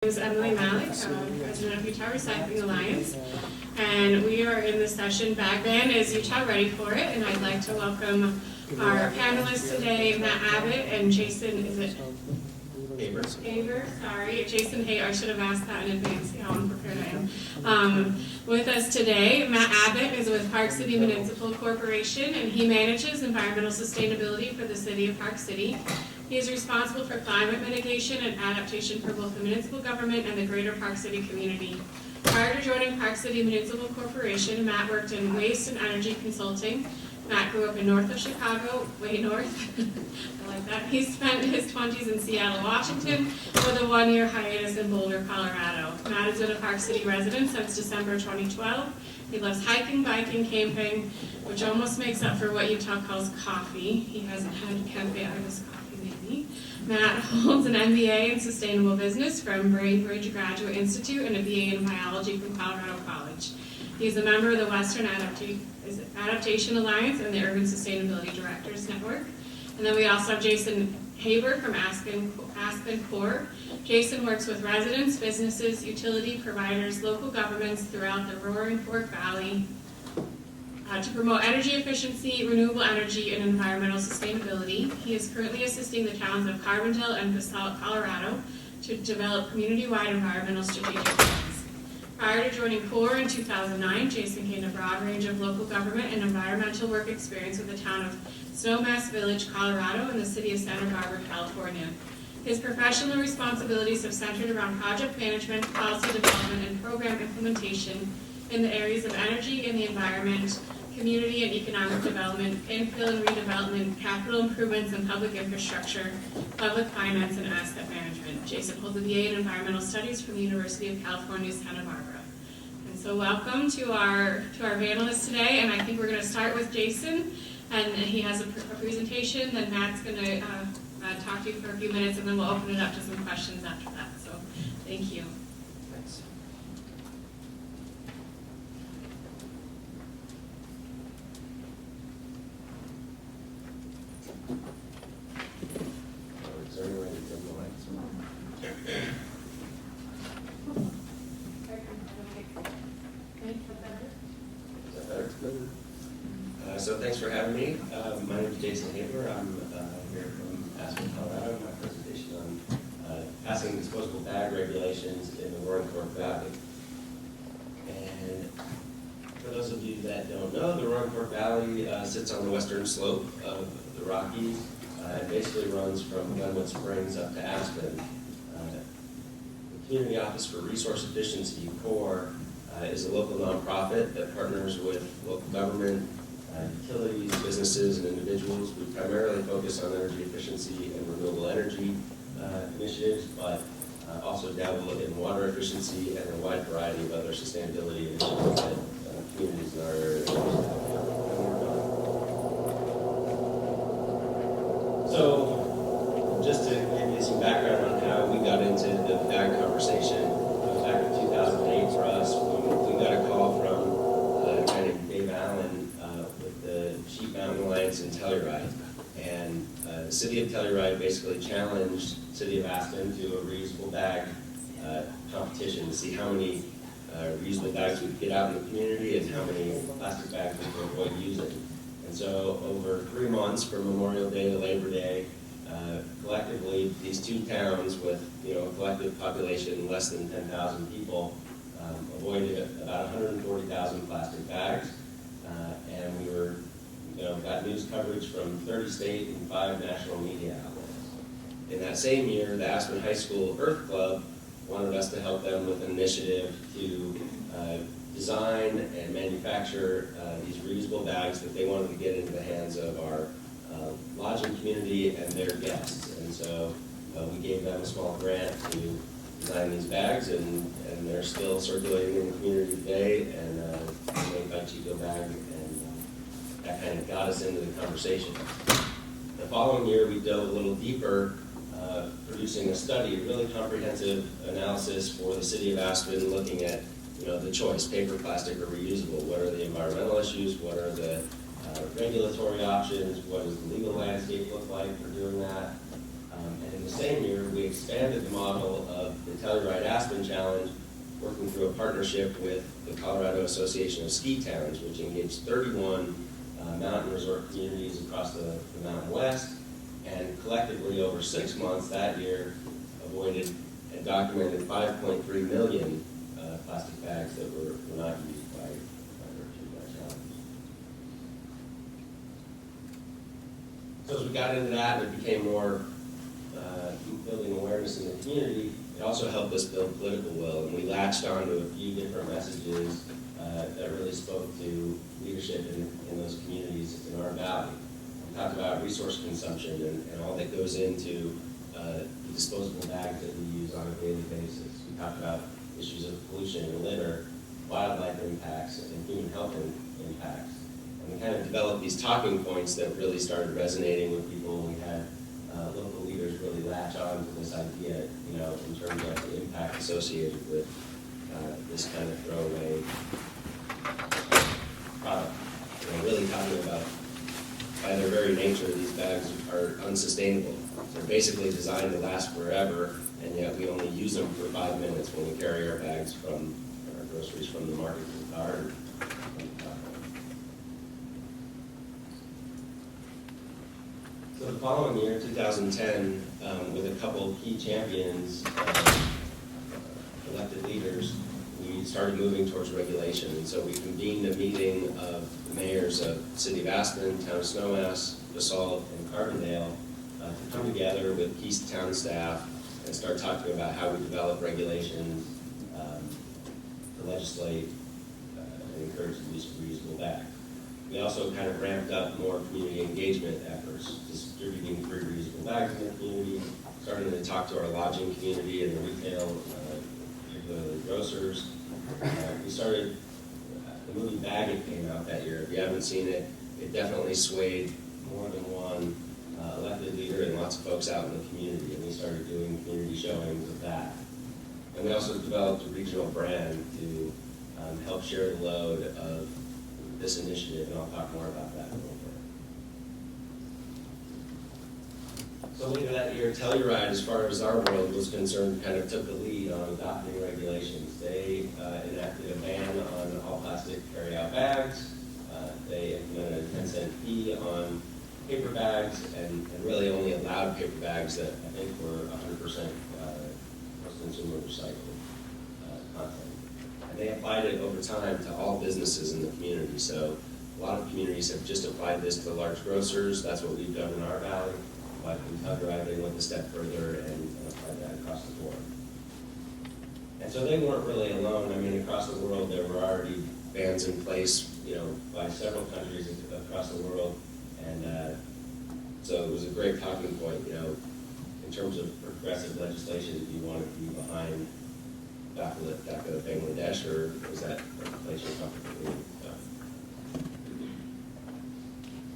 My name is Emily Malik, President of Utah Recycling Alliance, and we are in the session Bag Ban Is Utah Ready For It? And I'd like to welcome our panelists today, Matt Abbott and Jason, is it? Haber, sorry. Jason Hay, I should have asked that in advance, see how unprepared I am. With us today, Matt Abbott is with Park City Municipal Corporation, and he manages environmental sustainability for the city of Park City. He is responsible for climate mitigation and adaptation for both the municipal government and the greater Park City community. Prior to joining Park City Municipal Corporation, Matt worked in waste and energy consulting. Matt grew up in north of Chicago, way north. I like that. He spent his 20s in Seattle, Washington, with a one-year hiatus in Boulder, Colorado. Matt has been a Park City resident since December 2012. He loves hiking, biking, camping, which almost makes up for what Utah calls coffee. He hasn't had cafe Iris coffee. Matt holds an MBA in Sustainable Business from Brainbridge Graduate Institute and a BA in Biology from Colorado College. He's a member of the Western Adaptation Alliance and the Urban Sustainability Directors Network. And then we also have Jason Haber from Aspen Corp. Jason works with residents, businesses, utility providers, local governments throughout the Roaring Fork Valley to promote energy efficiency, renewable energy, and environmental sustainability. He is currently assisting the towns of Carbondale and Basalt, Colorado, to develop community-wide environmental strategic plans. Prior to joining CORE in 2009, Jason gained a broad range of local government and environmental work experience with the town of Snowmass Village, Colorado, and the city of Santa Barbara, California. His professional responsibilities have centered around project management, policy development, and program implementation in the areas of energy and the environment, community and economic development, infill and redevelopment, capital improvements and public infrastructure, public finance, and asset management. Jason holds a BA in environmental studies from the University of California, Santa Barbara. And so welcome to our panelists today, and I think we're going to start with Jason, and he has a presentation, then Matt's going to talk to you for a few minutes, and then we'll open it up to some questions after that. So thank you. Thanks. Is there any way to dim the lights? Is that better? So thanks for having me. My name is Jason Haber. I'm here from Aspen, Colorado. My presentation on passing disposable bag regulations in the Roaring Fork Valley. And for those of you that don't know, the Roaring Fork Valley sits on the western slope of the Rockies. It basically runs from Glenwood Springs up to Aspen. The Community Office for Resource Efficiency, CORE, is a local nonprofit that partners with local government, utilities, businesses, and individuals. We primarily focus on energy efficiency and renewable energy initiatives, but also dabble in water efficiency and a wide variety of other sustainability initiatives that communities in our area. So, just to give you some background on how we got into the bag conversation, back in 2008 for us, we got a call from a guy named Dave Allen with the Sheep Mountain Alliance in Telluride. And the city of Telluride basically challenged the city of Aspen to a reusable bag competition to see how many reusable bags we could get out in the community and how many plastic bags we could avoid using. And so over 3 months, from Memorial Day to Labor Day, collectively these two towns with a collective population less than 10,000 people avoided about 140,000 plastic bags, and we were got news coverage from 30 state and 5 national media outlets. In that same year, the Aspen High School Earth Club wanted us to help them with an initiative to design and manufacture these reusable bags that they wanted to get into the hands of our lodging community and their guests. And so we gave them a small grant to design these bags, and they're still circulating in the community today, and made by Chico Bag, and that kind of got us into the conversation. The following year, we dove a little deeper, producing a study, a really comprehensive analysis for the city of Aspen, looking at the choice, paper, plastic, or reusable. What are the environmental issues? What are the regulatory options? What does the legal landscape look like for doing that? And in the same year, we expanded the model of the Telluride Aspen Challenge, working through a partnership with the Colorado Association of Ski Towns, which engaged 31 mountain resort communities across the Mountain West, and collectively over 6 months that year avoided and documented 5.3 million plastic bags that were not used by virtue of that challenge. So as we got into that and it became more building awareness in the community, it also helped us build political will, and we latched onto a few different messages that really spoke to leadership in those communities in our valley. We talked about resource consumption and all that goes into the disposable bags that we use on a daily basis. We talked about issues of pollution and litter, wildlife impacts, and human health impacts. And we kind of developed these talking points that really started resonating with people. We had local leaders really latch on to this idea, you know, in terms of the impact associated with this kind of throwaway product. You know, really talking about, by their very nature, these bags are unsustainable. They're basically designed to last forever, and yet we only use them for 5 minutes when we carry our bags from our groceries from the market to the car. So the following year, 2010, with a couple of key champions, elected leaders, we started moving towards regulation. And so we convened a meeting of the mayors of the City of Aspen, Town of Snowmass, Basalt, and Carbondale to come together with key town staff and start talking about how we develop regulations to legislate and encourage the use of reusable bags. We also kind of ramped up more community engagement efforts, distributing free reusable bags in the community, starting to talk to our lodging community and the retail, particularly grocers. We started, the movie Bag It came out that year. If you haven't seen it, it definitely swayed more than one elected leader and lots of folks out in the community, and we started doing community showings of that. And we also developed a regional brand to help share the load of this initiative, and I'll talk more about that in a little bit. So later that year, Telluride, as far as our world was concerned, kind of took the lead on adopting regulations. They enacted a ban on all plastic carry-out bags. They implemented a 10-cent fee on paper bags, and really only allowed paper bags that I think were 100% post-consumer recycled content. And they applied it over time to all businesses in the community. So a lot of communities have just applied this to large grocers. That's what we've done in our valley. But in Telluride, they went a step further and applied that across the board. And so they weren't really alone. I mean, across the world, there were already bans in place, you know, by several countries across the world. And so it was a great talking point, you know, in terms of progressive legislation. If you want to be behind DACA Bangladesh, or was that legislation comfortably?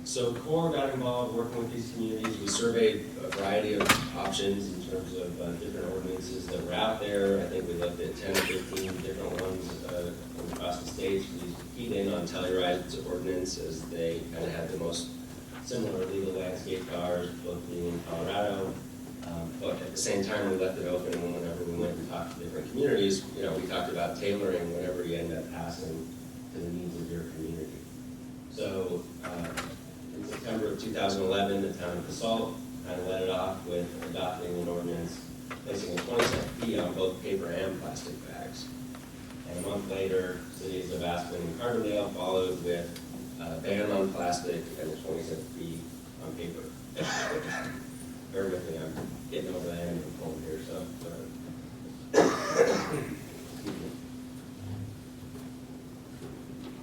So CORE got involved working with these communities. We surveyed a variety of options in terms of different ordinances that were out there. I think we looked at 10 or 15 different ones across the states. We keyed in on Telluride's ordinance as they kind of had the most similar legal landscape to ours, both being in Colorado. But at the same time, we left it open, and whenever we went and talked to different communities, you know, we talked about tailoring whatever you end up passing to the needs of your community. So in September of 2011, the town of Basalt kind of led it off with adopting an ordinance placing a 20-cent fee on both paper and plastic bags. And a month later, cities of Aspen and Carbondale followed with a ban on plastic and a 20-cent fee on paper. Bear with me, I'm getting over the end of the cold here, so.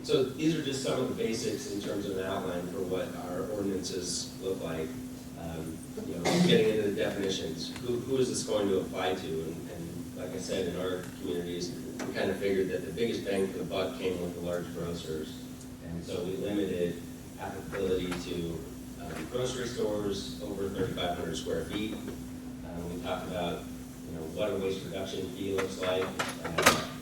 So these are just some of the basics in terms of an outline for what our ordinances look like. You know, getting into the definitions, who is this going to apply to? And like I said, in our communities, we kind of figured that the biggest bang for the buck came with the large grocers. And so we limited applicability to grocery stores over 3,500 square feet. We talked about, you know, what a waste reduction fee looks like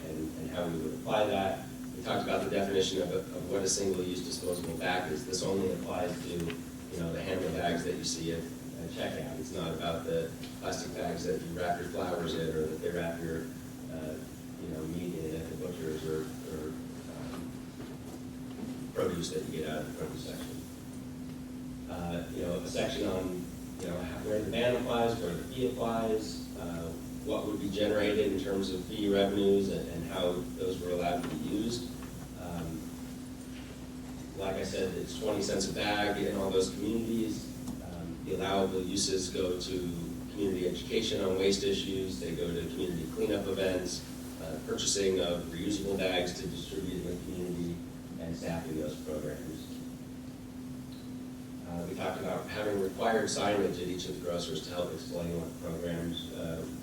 and how we would apply that. We talked about the definition of what a single-use disposable bag is. This only applies to, you know, the hammer bags that you see at checkout. It's not about the plastic bags that you wrap your flowers in, or that they wrap your meat in at the butcher's, or produce that you get out of the produce section. A section on where the ban applies, where the fee applies, what would be generated in terms of fee revenues, and how those were allowed to be used. Like I said, it's 20 cents a bag in all those communities. The allowable uses go to community education on waste issues. They go to community cleanup events, purchasing of reusable bags to distribute in the community, and staffing those programs. We talked about having required signage at each of the grocers to help explain what programs,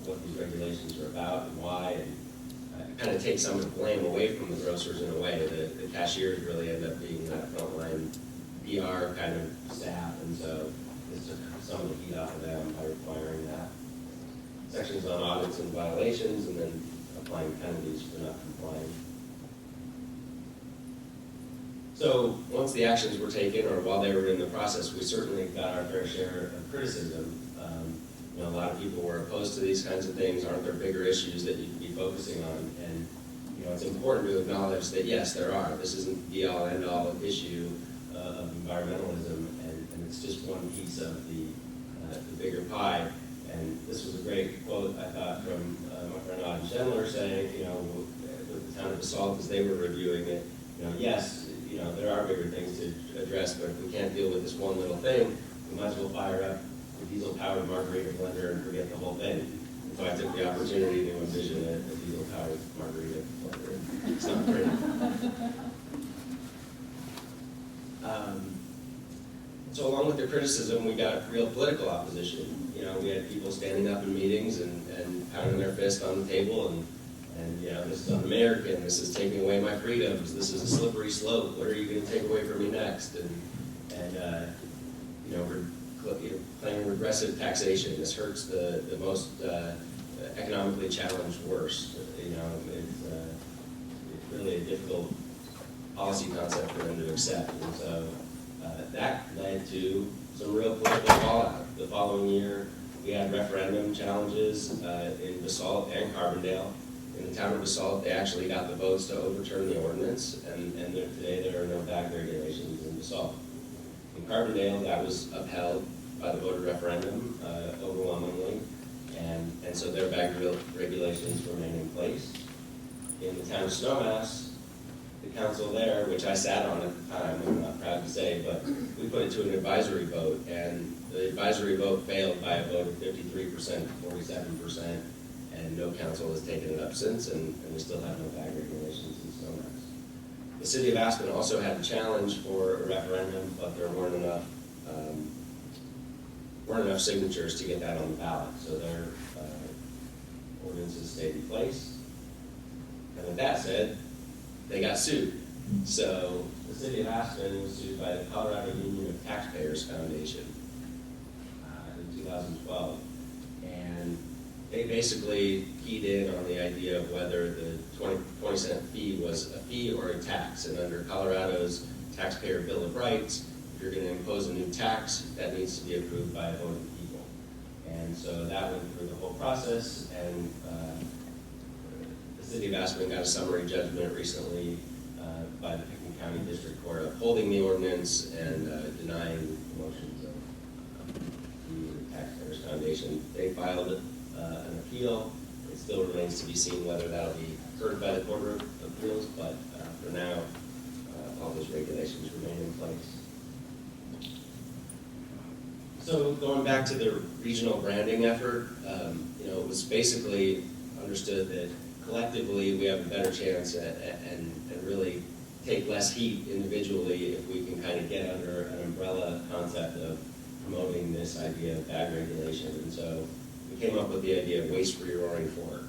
what these regulations are about and why, and kind of take some of the blame away from the grocers in a way. The cashiers really end up being that frontline PR kind of staff, and so this took some of the heat off of them by requiring that. Sections on audits and violations, and then applying penalties for not complying. So once the actions were taken, or while they were in the process, we certainly got our fair share of criticism. A lot of people were opposed to these kinds of things. Aren't there bigger issues that you could be focusing on? And it's important to acknowledge that yes, there are. This isn't the all end all issue of environmentalism, and it's just one piece of the bigger pie. And this was a great quote, I thought, from my friend Autumn Schindler saying, with the town of Basalt as they were reviewing it, yes, there are bigger things to address, but if we can't deal with this one little thing, we might as well fire up the diesel-powered margarita blender and forget the whole thing. And so I took the opportunity to envision a diesel-powered margarita blender. It's not pretty. So along with the criticism, we got real political opposition. We had people standing up in meetings and pounding their fist on the table and this is un-American, this is taking away my freedoms, this is a slippery slope, what are you going to take away from me next? We're claiming regressive taxation. This hurts the most economically challenged worst. It's really a difficult policy concept for them to accept. And so that led to some real political fallout. The following year, we had referendum challenges in Basalt and Carbondale. In the town of Basalt, they actually got the votes to overturn the ordinance, and today there are no bag regulations in Basalt. In Carbondale, that was upheld by the voter referendum overwhelmingly, and so their bag regulations remain in place. In the town of Snowmass, the council there, which I sat on at the time, I'm not proud to say, but we put it to an advisory vote, and the advisory vote failed by a vote of 53% to 47%. And no council has taken it up since, and we still have no bag regulations in Snowmass. The city of Aspen also had a challenge for a referendum, but there weren't enough signatures to get that on the ballot, so their ordinances stayed in place. And with that said, they got sued. So the city of Aspen was sued by the Colorado Union of Taxpayers Foundation in 2012, and they basically keyed in on the idea of whether the 20-cent fee was a fee or a tax. And under Colorado's Taxpayer Bill of Rights, if you're going to impose a new tax, that needs to be approved by a vote of the people. And so that went through the whole process, and the city of Aspen got a summary judgment recently by the Pickens County District Court upholding the ordinance and denying the motions of the Taxpayers Foundation. They filed an appeal. It still remains to be seen whether that'll be heard by the Court of Appeals, but for now, all those regulations remain in place. So going back to the regional branding effort, it was basically understood that collectively we have a better chance and really take less heat individually if we can kind of get under an umbrella concept of promoting this idea of bag regulation. And so we came up with the idea of waste-free Roaring Fork.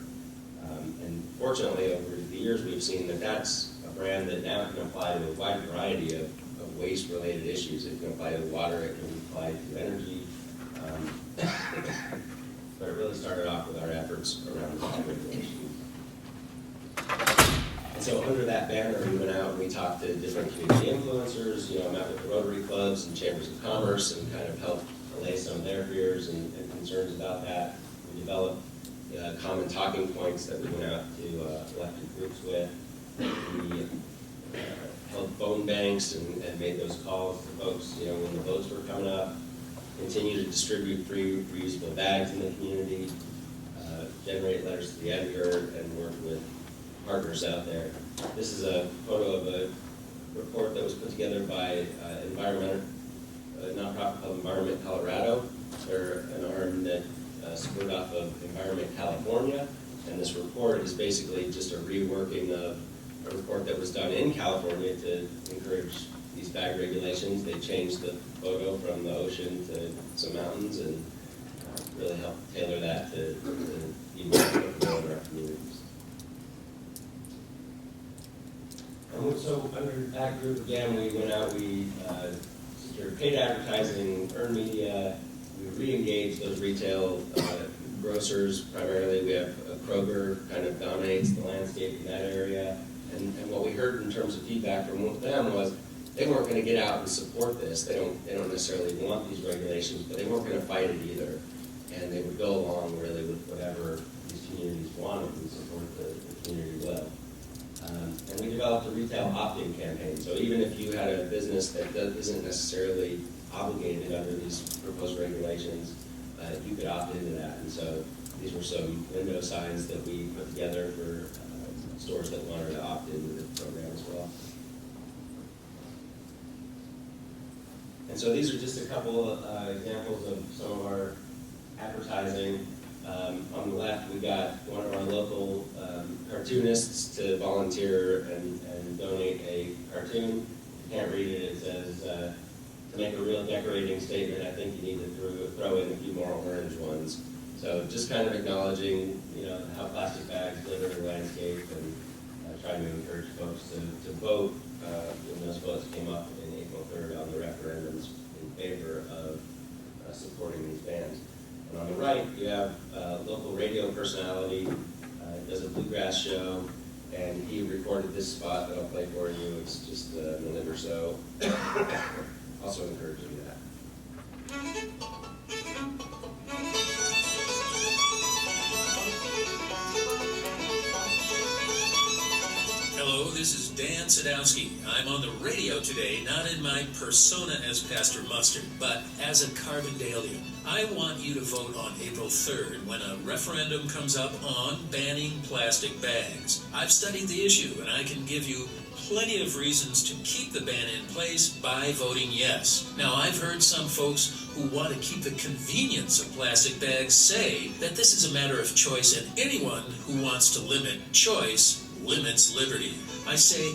And fortunately, over the years, we've seen that that's a brand that now can apply to a wide variety of waste-related issues. It can apply to water, it can apply to energy. But it really started off with our efforts around bag regulation. And so under that banner, we went out and we talked to different community influencers, met with the Rotary clubs and chambers of commerce and kind of helped allay some of their fears and concerns about that. We developed common talking points that we went out to elected groups with. We held phone banks and made those calls to folks, when the votes were coming up. Continue to distribute free reusable bags in the community, generate letters to the editor, and work with partners out there. This is a photo of a report that was put together by a nonprofit called Environment Colorado. They're an arm that split off of Environment California, and this report is basically just a reworking of a report that was done in California to encourage these bag regulations. They changed the photo from the ocean to some mountains and really helped tailor that to be more applicable in our communities. And so under that group, again, we went out, we secured paid advertising, earned media, we re-engaged those retail grocers primarily. We have Kroger kind of dominates the landscape in that area. And what we heard in terms of feedback from them was they weren't going to get out and support this. They don't necessarily want these regulations, but they weren't going to fight it either. And they would go along really with whatever these communities wanted and support the community well. And we developed a retail opt-in campaign. So even if you had a business that isn't necessarily obligated under these proposed regulations, you could opt into that. And so these were some window signs that we put together for stores that wanted to opt into the program as well. And so these are just a couple of examples of some of our advertising. On the left, we got one of our local cartoonists to volunteer and donate a cartoon. If you can't read it, it says, to make a real decorating statement, I think you need to throw in a few more orange ones. So just kind of acknowledging, how plastic bags litter the landscape and trying to encourage folks to vote when those votes came up in April 3rd on the referendums in favor of supporting these bans. And on the right, you have a local radio personality, does a bluegrass show, and he recorded this spot that I'll play for you. It's just a minute or so. Also encouraging that. Hello, this is Dan Sadowski. I'm on the radio today, not in my persona as Pastor Mustard, but as a Carbondalian. I want you to vote on April 3rd when a referendum comes up on banning plastic bags. I've studied the issue, and I can give you plenty of reasons to keep the ban in place by voting yes. Now, I've heard some folks who want to keep the convenience of plastic bags say that this is a matter of choice, and anyone who wants to limit choice limits liberty. I say,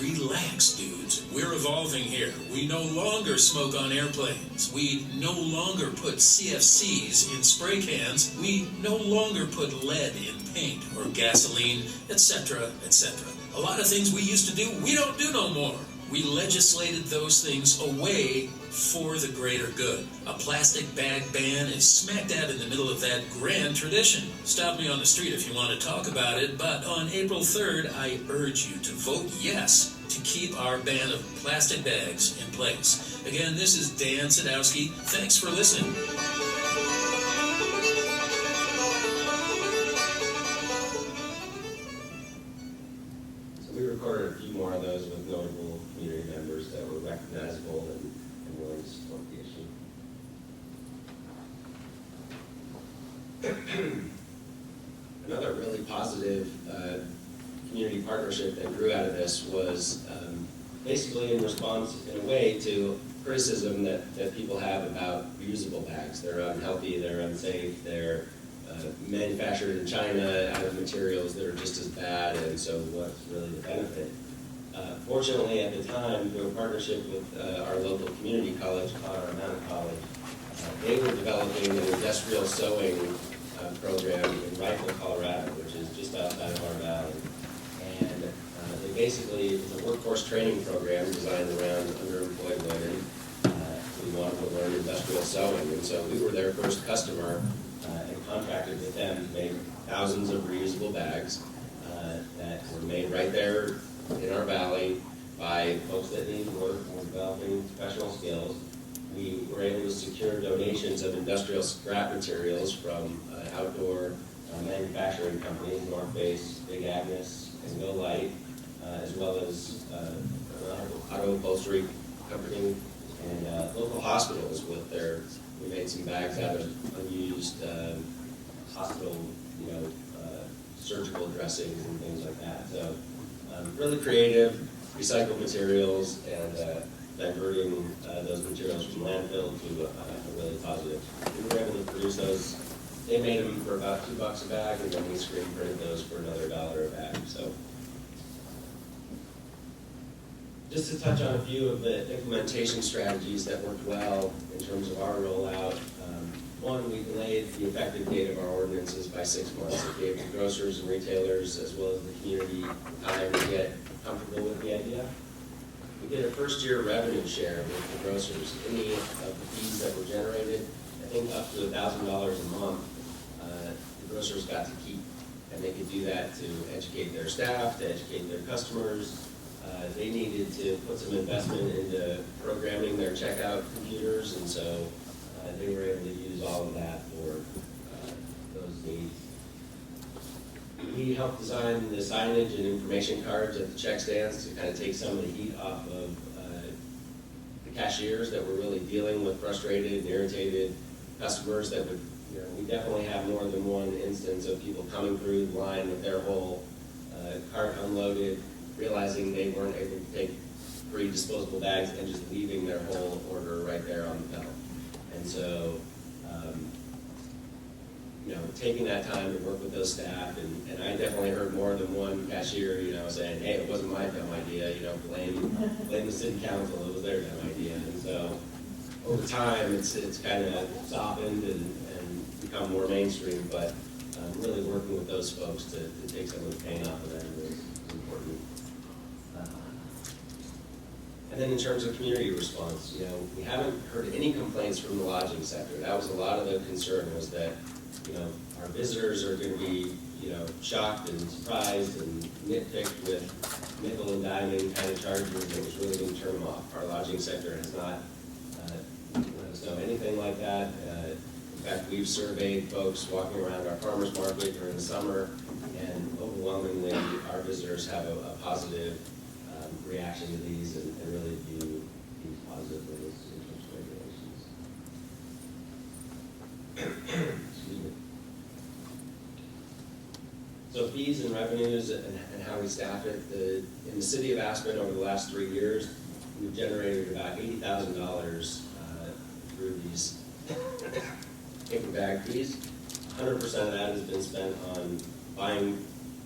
relax, dudes. We're evolving here. We no longer smoke on airplanes. We no longer put CFCs in spray cans. We no longer put lead in paint or gasoline, etc., etc. A lot of things we used to do, we don't do no more. We legislated those things away for the greater good. A plastic bag ban is smack dab in the middle of that grand tradition. Stop me on the street if you want to talk about it, but on April 3rd, I urge you to vote yes to keep our ban of plastic bags in place. Again, this is Dan Sadowski. Thanks for listening. So we recorded a few more of those with notable community members that were recognizable and willing to support the issue. Another really positive community partnership that grew out of this was basically in response, in a way, to criticism that people have about reusable bags. They're unhealthy, they're unsafe, they're manufactured in China out of materials that are just as bad, and so what's really the benefit? Fortunately, at the time, through a partnership with our local community college, Colorado Mountain College, they were developing an industrial sewing program in Rifle, Colorado, which is just outside of our valley. And they basically, it's a workforce training program designed around underemployed women who wanted to learn industrial sewing. And so we were their first customer and contracted with them to make thousands of reusable bags that were made right there in our valley by folks that need work and developing professional skills. we were able to secure donations of industrial scrap materials from outdoor manufacturing companies, North Face, Big Agnes, and Go Light, as well as auto upholstery company and local hospitals with their, we made some bags out of unused hospital, surgical dressings and things like that. So really creative, recycled materials and diverting those materials from landfill to a really positive. We were able to produce those. They made them for about $2 a bag, and then we screen printed those for another $1 a bag. So, just to touch on a few of the implementation strategies that worked well in terms of our rollout. One, we delayed the effective date of our ordinances by 6 months. It gave the grocers and retailers, as well as the community, time to get comfortable with the idea. We did a first-year revenue share with the grocers. Any of the fees that were generated, I think up to $1,000 a month, the grocers got to keep. And they could do that to educate their staff, to educate their customers. They needed to put some investment into programming their checkout computers, and so they were able to use all of that for those needs. We helped design the signage and information cards at the check stands to kind of take some of the heat off of the cashiers that were really dealing with frustrated and irritated customers that would, we definitely have more than one instance of people coming through the line with their whole cart unloaded, realizing they weren't able to take 3 disposable bags and just leaving their whole order right there on the belt. And so, taking that time to work with those staff, and I definitely heard more than one cashier, saying, hey, it wasn't my dumb idea, blame the city council, it was their dumb idea. And so, over time, it's kind of softened and become more mainstream, but really working with those folks to take some of the pain off of them is important. And then in terms of community response, we haven't heard any complaints from the lodging sector. That was a lot of the concern, was that, our visitors are going to be, shocked and surprised and nitpicked with nickel and diamond kind of charges that was really going to turn them off. Our lodging sector has not let us know anything like that. In fact, we've surveyed folks walking around our farmers market during the summer, and overwhelmingly, our visitors have a positive reaction to these and really view these positively in terms of regulations. Excuse me. So fees and revenues and how we staff it. In the city of Aspen over the last 3 years, we've generated about $80,000 through these paper bag fees. 100% of that has been spent on buying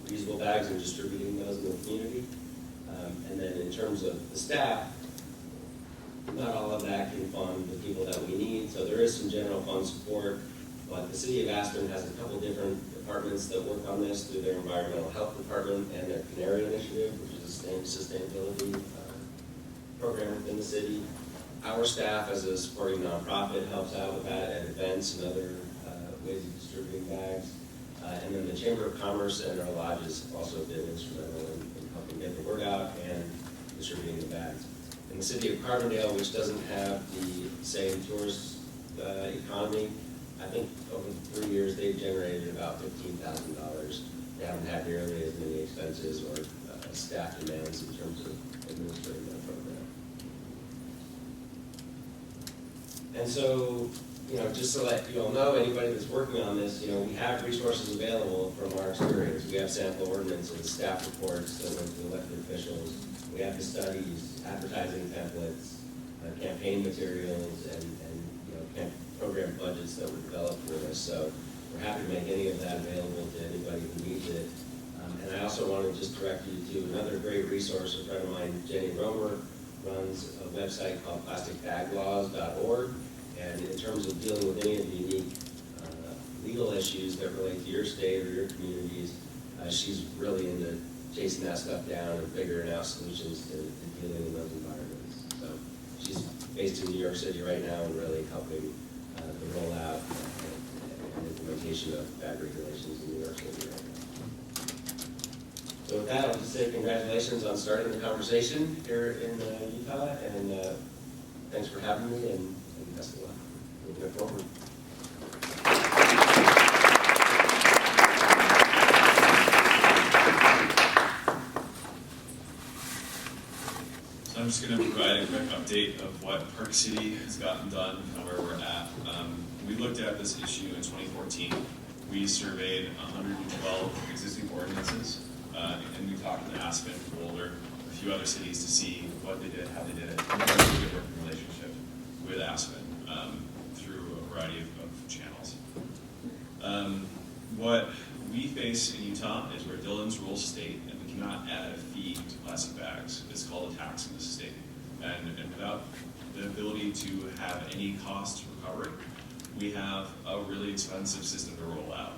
reusable bags and distributing those in the community. And then in terms of the staff, not all of that can fund the people that we need, so there is some general fund support, but the city of Aspen has a couple different departments that work on this through their environmental health department and their Canary Initiative, which is a sustainability program within the city. Our staff, as a supporting nonprofit, helps out with that at events and other ways of distributing bags. And then the Chamber of Commerce and our lodges have also been instrumental in helping get the word out and distributing the bags. In the city of Carbondale, which doesn't have the same tourist economy, I think over 3 years they've generated about $15,000. They haven't had nearly as many expenses or staff demands in terms of administrating that program. And so, just to let you all know, anybody that's working on this, we have resources available from our experience. We have sample ordinances, staff reports that went to elected officials. We have the studies, advertising templates, campaign materials, and program budgets that were developed for this. So we're happy to make any of that available to anybody who needs it. And I also want to just direct you to another great resource. A friend of mine, Jenny Romer, runs a website called plasticbaglaws.org. And in terms of dealing with any of the unique legal issues that relate to your state or your communities, she's really into chasing that stuff down and figuring out solutions to dealing in those environments. So she's based in New York City right now and really helping the rollout and implementation of bag regulations in New York City right now. So with that, I'll just say congratulations on starting the conversation here in Utah, and thanks for having me, and And best of luck. Moving it forward. So I'm just going to provide a quick update of what Park City has gotten done and where we're at. We looked at this issue in 2014. We surveyed 112 existing ordinances, and we talked to Aspen, Boulder, a few other cities to see what they did, how they did it, and we had a really good working relationship with Aspen through a variety of channels. What we face in Utah is where Dillon's rules state that we cannot add a fee to plastic bags. It's called a tax in the state. And without the ability to have any cost recovery, we have a really expensive system to roll out.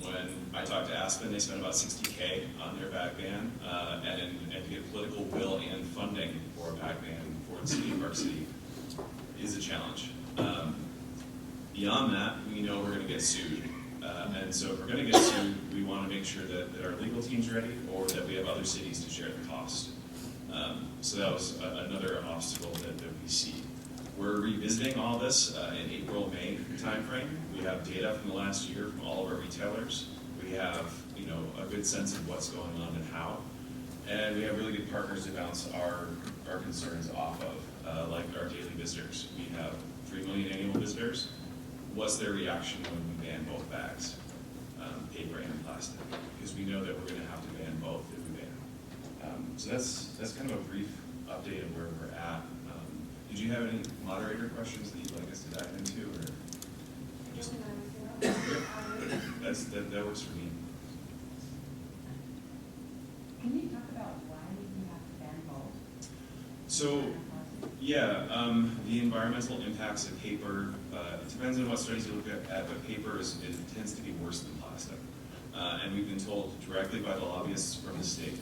When I talked to Aspen, they spent about $60K on their bag ban, and to get political will and funding for a bag ban for the city of Park City is a challenge. Beyond that, we know we're going to get sued. And so if we're going to get sued, we want to make sure that our legal team's ready or that we have other cities to share the cost. So that was another obstacle that we see. We're revisiting all this in April, May timeframe. We have data from the last year from all of our retailers. We have a good sense of what's going on and how. And we have really good partners to bounce our concerns off of, like our daily visitors. We have 3 million annual visitors. What's their reaction when we ban both bags, paper and plastic? Because we know that we're going to have to ban both if we ban. So that's kind of a brief update of where we're at. Did you have any moderator questions that you'd like us to dive into, or just that works for me. Can you talk about why you have to ban both? So, yeah, the environmental impacts of paper, it depends on what studies you look at, but paper it tends to be worse than plastic. And we've been told directly by the lobbyists from the state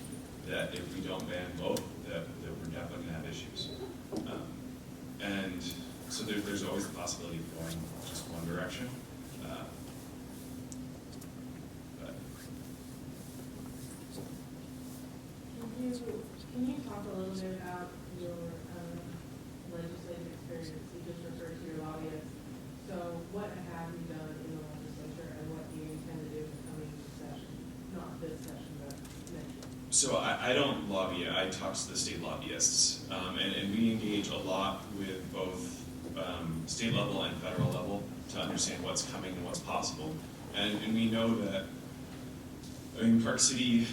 that if we don't ban both, that we're definitely going to have issues. And so there's always the possibility of going just one direction. Can you talk a little bit about your legislative experience? You just referred to your lobbyists. So what have you done in the legislature, and what do you intend to do in the coming session? Not this session, but next one. So I don't lobby, I talk to the state lobbyists, and we engage a lot with both state level and federal level to understand what's coming and what's possible. And we know that, Park City,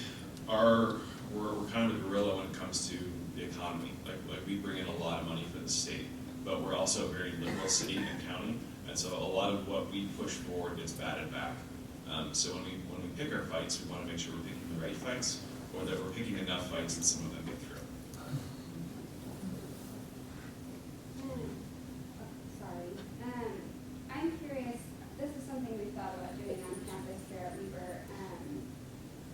we're kind of a gorilla when it comes to the economy. Like we bring in a lot of money for the state, but we're also a very liberal city and county, and so a lot of what we push forward gets batted back. So when we pick our fights, we want to make sure we're picking the right fights, or that we're picking enough fights that some of them get through. I'm curious, this is something we've thought about doing on campus here at Weber,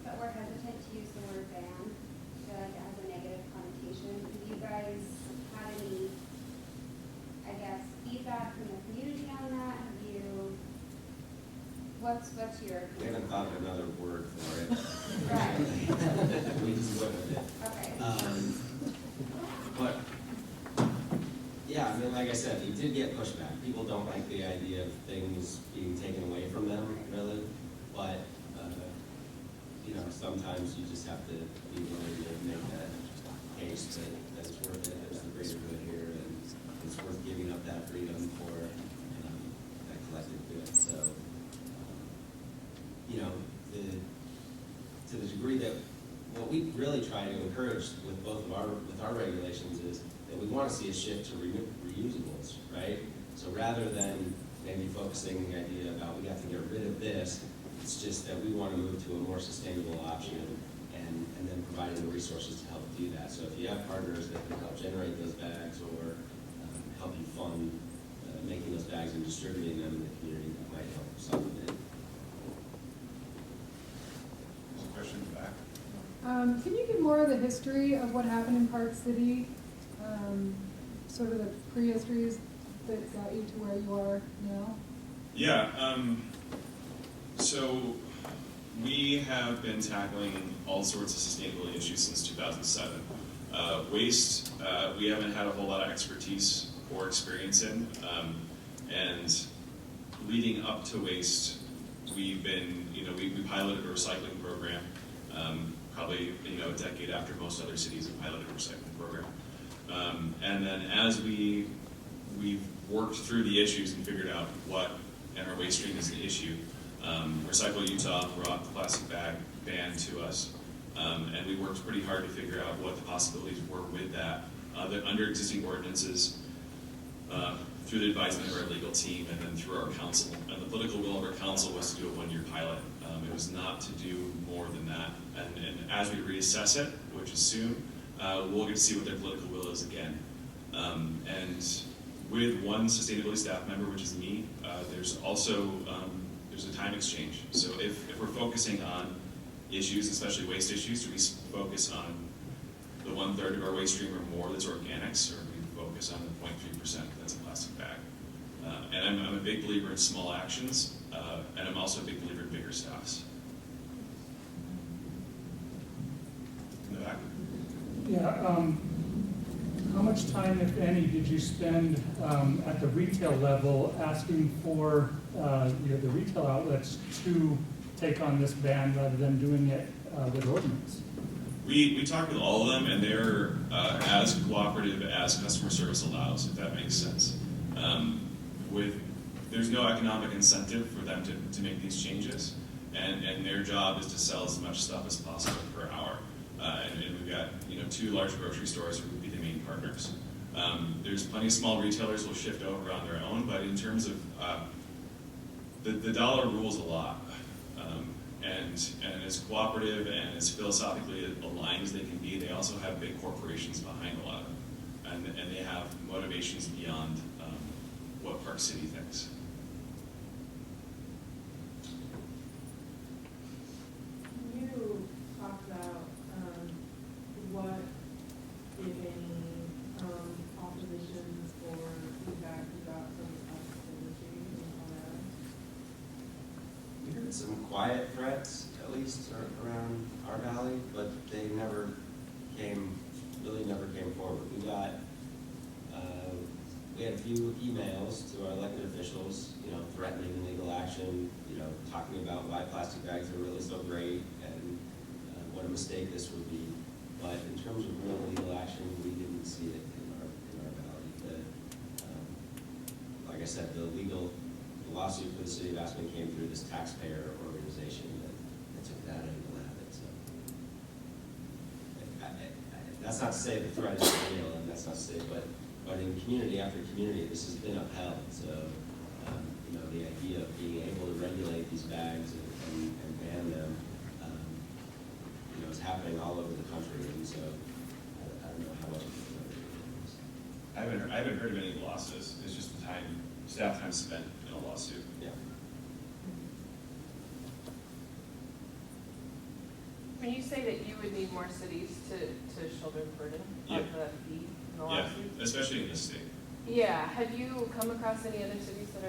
but we're hesitant to use the word ban. I feel like it has a negative connotation. Have you guys had any, I guess, feedback from the community on that? Have you, what's your We haven't thought of another word for it. Right. We just went with it. Okay. But yeah, I mean, like I said, we did get pushback. People don't like the idea of things being taken away from them, really. But sometimes you just have to be willing to make that case that it's worth it. There's the greater good here, and it's worth giving up that freedom for that collective good. So, to the degree that what we really try to encourage with both of our regulations is that we want to see a shift to reusables, right? So rather than maybe focusing the idea about we have to get rid of this, it's just that we want to move to a more sustainable option and then providing the resources to help do that. So if you have partners that can help generate those bags or help you fund making those bags and distributing them in the community, that might help supplement it. There's a question in the back. Can you give more of the history of what happened in Park City? Sort of the prehistory that got you to where you are now? Yeah, so we have been tackling all sorts of sustainability issues since 2007. Waste, we haven't had a whole lot of expertise poor experience in. And leading up to waste, we've been, we piloted a recycling program, probably, a decade after most other cities have piloted a recycling program. And then as we've worked through the issues and figured out what in our waste stream is the issue, Recycle Utah brought the plastic bag ban to us. And we worked pretty hard to figure out what the possibilities were with that under existing ordinances, through the advisement of our legal team, and then through our council. And the political will of our council was to do a one-year pilot. It was not to do more than that. And as we reassess it, which is soon, we'll get to see what their political will is again. And with one sustainability staff member, which is me, there's also there's a time exchange. So if we're focusing on issues, especially waste issues, do we focus on the 1/3 of our waste stream or more that's organics, or do we focus on the 0.3% that's a plastic bag? And I'm a big believer in small actions, and I'm also a big believer in bigger staffs. In the back. Yeah, how much time, if any, did you spend at the retail level asking for the retail outlets to take on this ban rather than doing it with ordinance? We talked with all of them, and they're as cooperative as customer service allows, if that makes sense. There's no economic incentive for them to make these changes, and their job is to sell as much stuff as possible per hour. And we've got 2 large grocery stores who would be the main partners. There's plenty of small retailers who will shift over on their own, but in terms of the dollar rules a lot. And as cooperative and as philosophically aligned as they can be, they also have big corporations behind a lot of them. And they have motivations beyond what Park City thinks. You talked about what, if any, oppositions or feedback you got from the plastic industry in Colorado? We heard some quiet threats, at least around our valley, but they really never came forward. We had a few emails to our elected officials, threatening legal action, talking about why plastic bags are really so great and what a mistake this would be. But in terms of real legal action, we didn't see it in our valley. Like I said, the lawsuit for the city of Aspen came through this taxpayer organization that took that angle at it. So that's not to say the threat is real, and that's not to say, but in community after community, this has been upheld. So the idea of being able to regulate these bags and ban them, is happening all over the country, and so I don't know how much of it is. I haven't heard of any losses. It's just the staff time spent in a lawsuit. Yeah. When you say that you would need more cities to shoulder the burden Yeah. of the fee in the Yeah, lawsuit? especially in this state. Yeah, have you come across any other cities that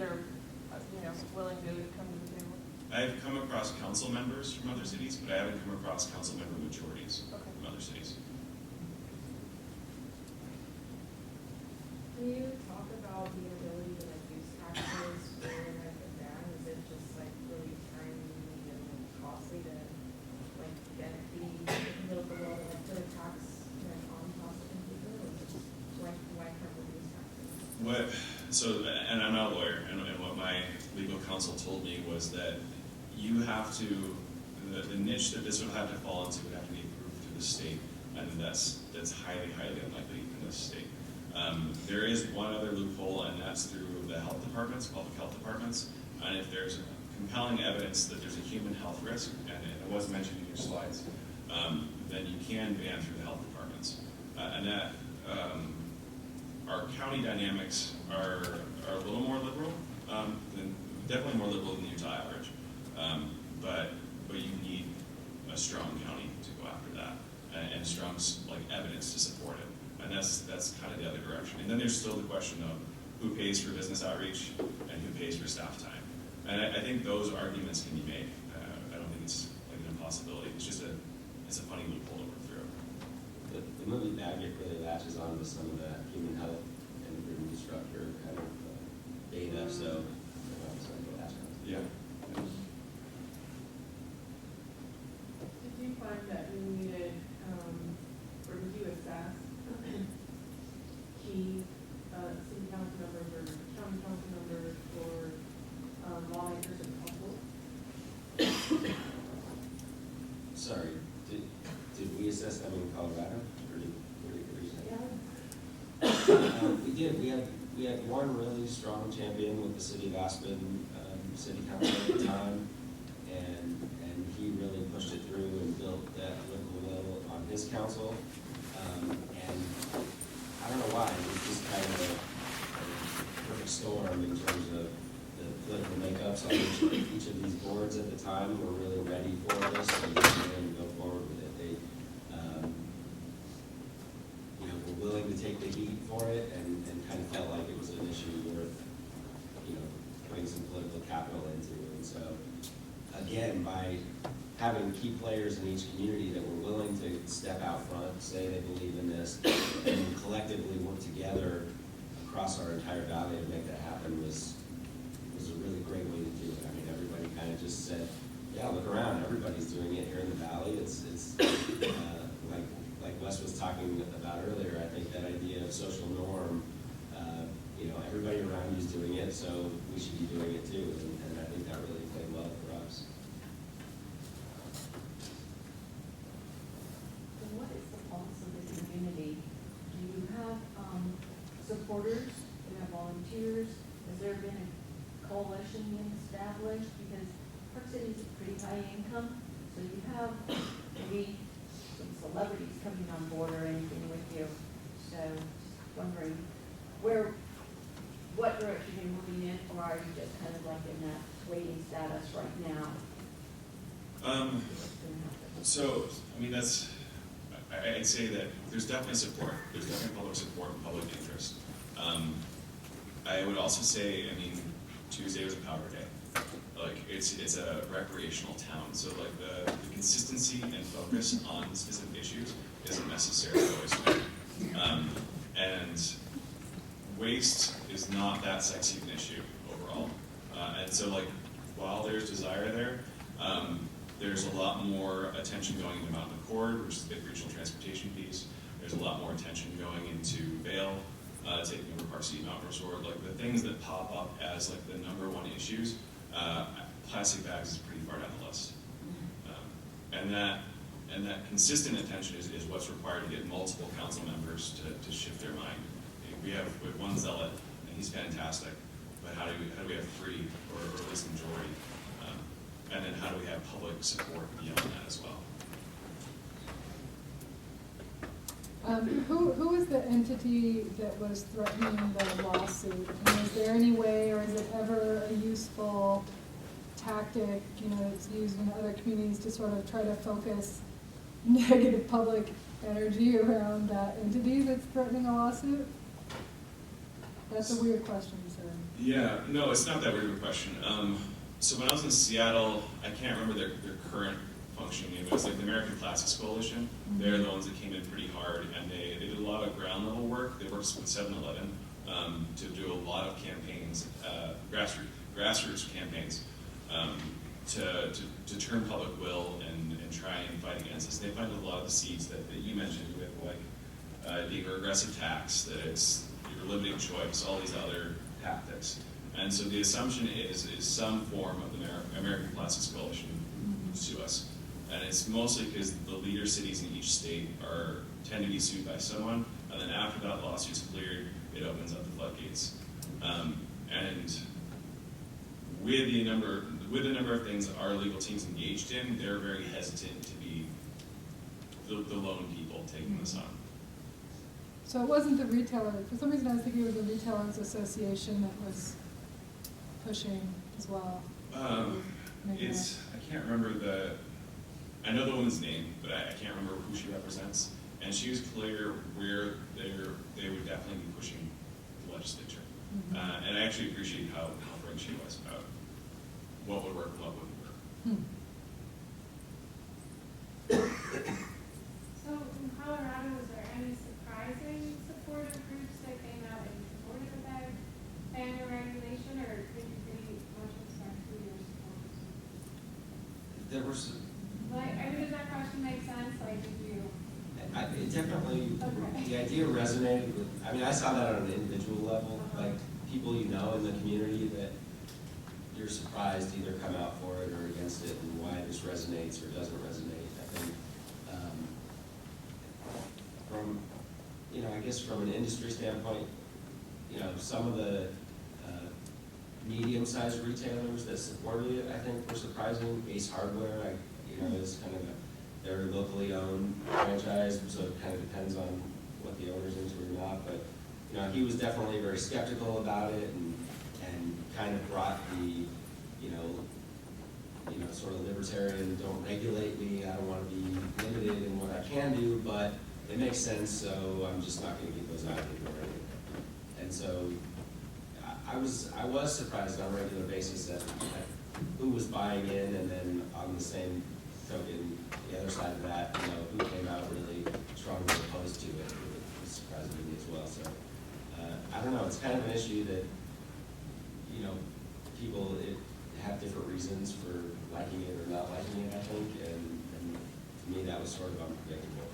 are willing to come to the table? I've come across council members from other cities, but I haven't come across council member majorities Okay. from other cities. Can you talk about the ability to use taxes for a ban? Is it just really timely and costly to get the middle of the world to put a tax on plastic and paper, or is it just why can't we use taxes? And I'm not a lawyer, and what my legal counsel told me was that you have to, the niche that this would have to fall into would have to be approved through the state, and that's highly, highly unlikely in this state. There is one other loophole, and that's through the health departments, public health departments, and if there's compelling evidence that there's a human health risk, and it was mentioned in your slides, then you can ban through the health departments. And that, our county dynamics are a little more liberal, definitely more liberal than the Utah average. But you need a strong county to go after that, and strong evidence to support it. And that's kind of the other direction. And then there's still the question of who pays for business outreach and who pays for staff time. And I think those arguments can be made. I don't think it's an impossibility. It's just it's a funny loophole to work through. The movie Magnet really latches on to some of that human health instructor kind of beta, so. Yeah. Did you find that you needed, or did you assess key, city council members or county council members or, lawmakers and council? Sorry, did we assess them in Colorado, or did you say? We did, we had one really strong champion with the city of Aspen, city council at the time, and he really pushed it through and built that political will on his council. And I don't know why, it was just kind of a perfect storm in terms of the political makeups on each of these boards at the time were really ready for this and were willing to go forward with it. They, were willing to take the heat for it and kind of felt like it was an issue worth, putting some political capital into. And so, again, by having key players in each community that were willing to step out front, say they believe in this, and collectively work together across our entire valley to make that happen was a really great way to do it. I mean, everybody kind of just said, yeah, look around, everybody's doing it here in the valley. It's like Wes was talking about earlier, I think that idea of social norm, everybody around you is doing it, so we should be doing it too. And I think that really played well for us. So what is the pulse of the community? Do you have supporters? Do you have volunteers? Has there been a coalition being established? Because Park City is a pretty high income, so you have maybe some celebrities coming on board or anything with you. So just wondering what direction you're moving in, or are you just kind of like in that waiting status right now? So, I mean, I'd say that there's definitely support. There's definitely public support and public interest. I would also say, I mean, Tuesday was a powder day. Like, it's a recreational town, so like the consistency and focus on specific issues isn't necessarily always there. And waste is not that sexy of an issue overall. And so, like, while there's desire there, there's a lot more attention going into Mountain Accord, which is the big regional transportation piece. There's a lot more attention going into Vail, taking over Park City Mountain Resort. Like, the things that pop up as like the #1 issues, plastic bags is pretty far down the list. And that consistent attention is what's required to get multiple council members to shift their mind. We have one zealot, and he's fantastic, but how do we have 3 or at least majority? And then how do we have public support beyond that as well? Who is the entity that was threatening the lawsuit? And is there any way, or is it ever a useful tactic, that's used in other communities to sort of try to focus negative public energy around that entity that's threatening a lawsuit? That's a weird question, sir. Yeah, no, it's not that weird of a question. So when I was in Seattle, I can't remember their current functioning name. It was like the American Plastics Coalition. They're the ones that came in pretty hard, and they did a lot of ground level work. They worked with 7-Eleven to do a lot of campaigns, grassroots campaigns, to turn public will and try and fight against this. They planted a lot of the seeds that you mentioned with like being a regressive tax, that it's you're limiting choice, all these other tactics. And so the assumption is some form of the American Plastics Coalition to sue us. And it's mostly because the leader cities in each state tend to be sued by someone, and then after that lawsuit's cleared, it opens up the floodgates. And with the number of things that our legal team's engaged in, they're very hesitant to be the lone people taking this on. So it wasn't the retailer. For some reason, I was thinking it was the Retailers Association that was pushing as well. I can't remember I know the woman's name, but I can't remember who she represents. And she was clear where they would definitely be pushing the legislature. And I actually appreciate how frank she was about what would work and what wouldn't work. So in Colorado, was there any surprising supportive groups that came out in support of the bag there was, Like, I mean, does that question make sense? Like, did you? it definitely, Okay. the idea resonated with, I mean, I saw that on an individual level, like, people you know in the community that you're surprised to either come out for it or against it, and why this resonates or doesn't resonate. I think, from, you know, I guess from an industry standpoint, you know, some of the medium-sized retailers that supported it, I think, were surprising. Ace Hardware, you know, is kind of they're locally owned franchise, so it kind of depends on what the owner's into or not. But, you know, he was definitely very skeptical about it, and kind of brought the, you know, sort of libertarian, don't regulate me, I don't want to be limited in what I can do, but it makes sense, so I'm just not going to get those out anymore. And so I was surprised on a regular basis at who was buying in, and then on the same token, the other side of that, you know, who came out really strongly opposed to it. It was surprising to me as well. So I don't know. It's kind of an issue that, you know, people have different reasons for liking it or not liking it, I think, and to me that was sort of unpredictable.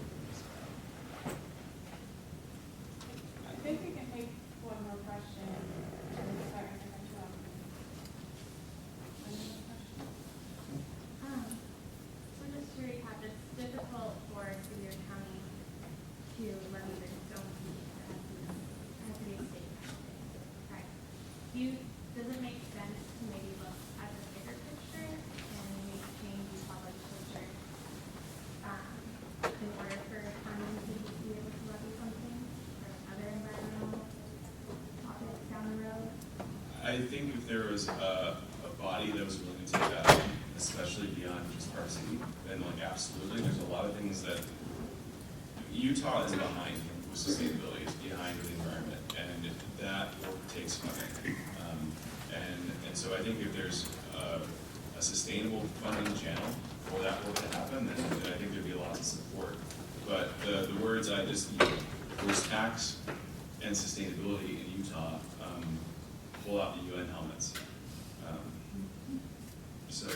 I think we can take one more question. Sorry, I cut you off. One more question? So just to recap, it's difficult for City or County to levy its own fee as a state. Right. Does it make sense to maybe look at the bigger picture and maybe change Utah legislature in order for a county to be able to levy something or other environmental topics down the road? I think if there was a body that was willing to take that on, especially beyond just Park City, then like absolutely, there's a lot of things that Utah is behind with sustainability, it's behind with the environment, and that work takes funding. And so I think if there's a sustainable funding channel for that work to happen, then I think there'd be a lot of support. But the words I just used was tax and sustainability in Utah pull out the UN helmets. So